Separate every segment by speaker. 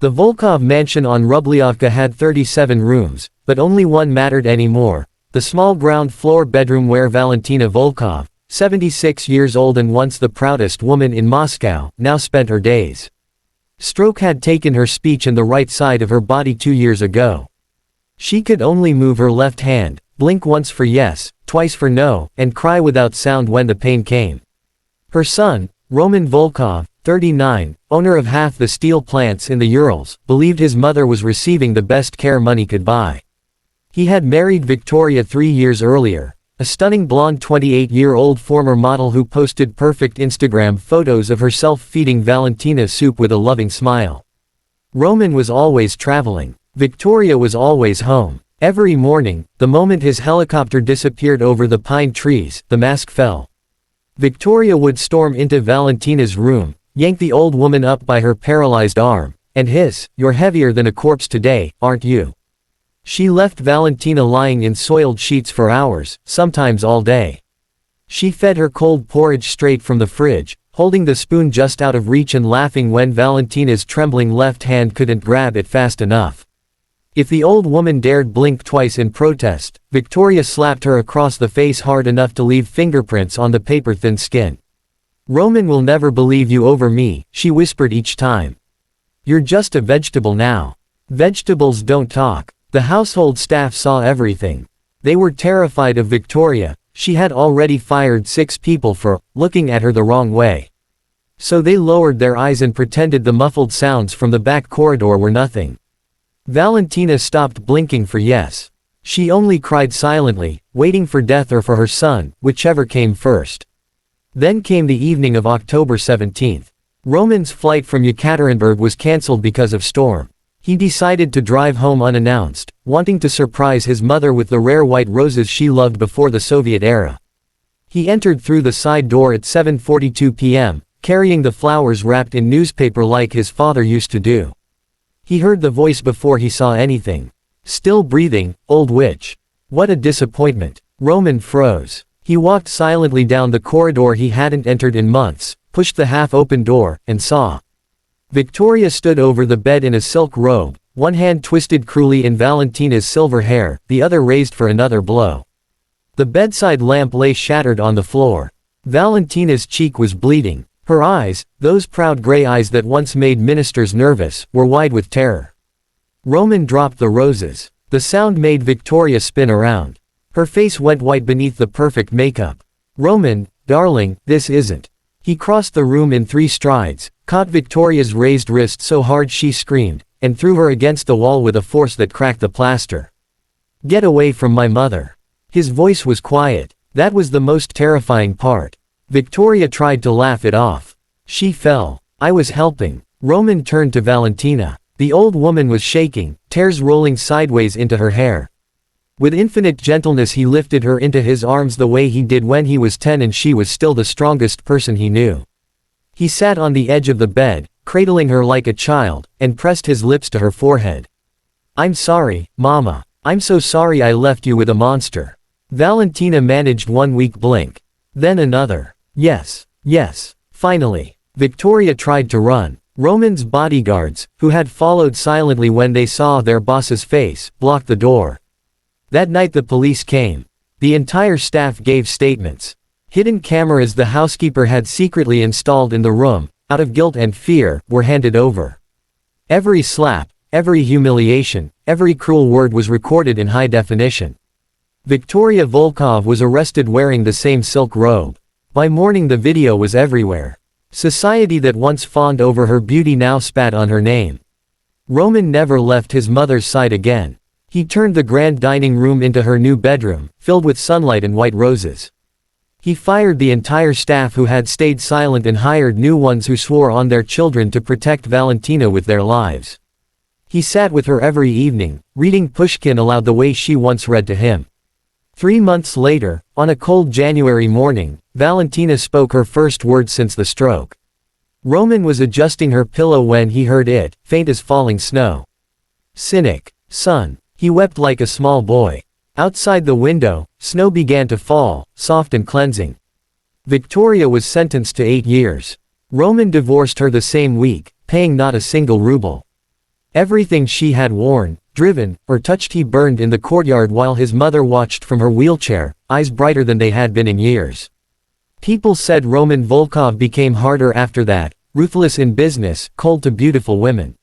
Speaker 1: The Volkov mansion on Rubliovka had 37 rooms, but only one mattered anymore, the small ground-floor bedroom where Valentina Volkov, 76 years old and once the proudest woman in Moscow, now spent her days. Stroke had taken her speech and the right side of her body 2 years ago. She could only move her left hand, blink once for yes, twice for no, and cry without sound when the pain came. Her son, Roman Volkov, 39, owner of half the steel plants in the Urals, believed his mother was receiving the best care money could buy. He had married Victoria 3 years earlier, a stunning blonde 28-year-old former model who posted perfect Instagram photos of herself feeding Valentina soup with a loving smile. Roman was always traveling. Victoria was always home. Every morning, the moment his helicopter disappeared over the pine trees, the mask fell. Victoria would storm into Valentina's room, yank the old woman up by her paralyzed arm, and hiss, "You're heavier than a corpse today, aren't you?" She left Valentina lying in soiled sheets for hours, sometimes all day. She fed her cold porridge straight from the fridge, holding the spoon just out of reach and laughing when Valentina's trembling left hand couldn't grab it fast enough. If the old woman dared blink twice in protest, Victoria slapped her across the face hard enough to leave fingerprints on the paper-thin skin. "Roman will never believe you over me," she whispered each time. "You're just a vegetable now. Vegetables don't talk." The household staff saw everything. They were terrified of Victoria. She had already fired 6 people for looking at her the wrong way. So they lowered their eyes and pretended the muffled sounds from the back corridor were nothing. Valentina stopped blinking for yes. She only cried silently, waiting for death or for her son, whichever came first. Then came the evening of October 17th. Roman's flight from Yekaterinburg was cancelled because of storm. He decided to drive home unannounced, wanting to surprise his mother with the rare white roses she loved before the Soviet era. He entered through the side door at 7:42 p.m., carrying the flowers wrapped in newspaper like his father used to do. He heard the voice before he saw anything. "Still breathing, old witch." What a disappointment. Roman froze. He walked silently down the corridor he hadn't entered in months, pushed the half-open door, and saw. Victoria stood over the bed in a silk robe, one hand twisted cruelly in Valentina's silver hair, the other raised for another blow. The bedside lamp lay shattered on the floor. Valentina's cheek was bleeding. Her eyes, those proud gray eyes that once made ministers nervous, were wide with terror. Roman dropped the roses. The sound made Victoria spin around. Her face went white beneath the perfect makeup. "Roman, darling, this isn't." He crossed the room in 3 strides, caught Victoria's raised wrist so hard she screamed, and threw her against the wall with a force that cracked the plaster. "Get away from my mother." His voice was quiet. That was the most terrifying part. Victoria tried to laugh it off. She fell. "I was helping." Roman turned to Valentina. The old woman was shaking, tears rolling sideways into her hair. With infinite gentleness he lifted her into his arms the way he did when he was 10 and she was still the strongest person he knew. He sat on the edge of the bed, cradling her like a child, and pressed his lips to her forehead. "I'm sorry, Mama. I'm so sorry I left you with a monster." Valentina managed one weak blink. Then another. "Yes, yes." Finally, Victoria tried to run. Roman's bodyguards, who had followed silently when they saw their boss's face, blocked the door. That night the police came. The entire staff gave statements. Hidden cameras the housekeeper had secretly installed in the room, out of guilt and fear, were handed over. Every slap, every humiliation, every cruel word was recorded in high definition. Victoria Volkov was arrested wearing the same silk robe. By morning the video was everywhere. Society that once fawned over her beauty now spat on her name. Roman never left his mother's side again. He turned the grand dining room into her new bedroom, filled with sunlight and white roses. He fired the entire staff who had stayed silent and hired new ones who swore on their children to protect Valentina with their lives. He sat with her every evening, reading Pushkin aloud the way she once read to him. 3 months later, on a cold January morning, Valentina spoke her first words since the stroke. Roman was adjusting her pillow when he heard it, faint as falling snow. "Cynic. Son." He wept like a small boy. Outside the window, snow began to fall, soft and cleansing. Victoria was sentenced to 8 years. Roman divorced her the same week, paying not a single ruble. Everything she had worn, driven, or touched he burned in the courtyard while his mother watched from her wheelchair, eyes brighter than they had been in years. People said Roman Volkov became harder after that, ruthless in business, cold to beautiful women.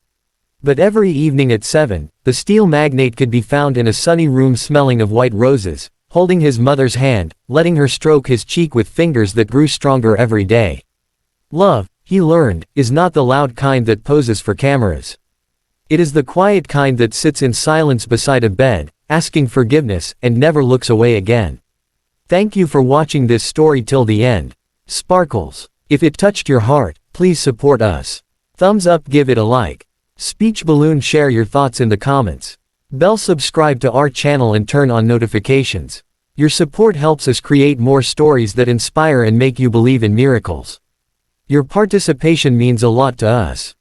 Speaker 1: But every evening at 7, the steel magnate could be found in a sunny room smelling of white roses, holding his mother's hand, letting her stroke his cheek with fingers that grew stronger every day. Love, he learned, is not the loud kind that poses for cameras. It is the quiet kind that sits in silence beside a bed, asking forgiveness, and never looks away again. Thank you for watching this story till the end. Sparkles. If it touched your heart, please support us. Thumbs up, give it a like. Speech balloon, share your thoughts in the comments. Bell, subscribe to our channel and turn on notifications. Your support helps us create more stories that inspire and make you believe in miracles. Your participation means a lot to us.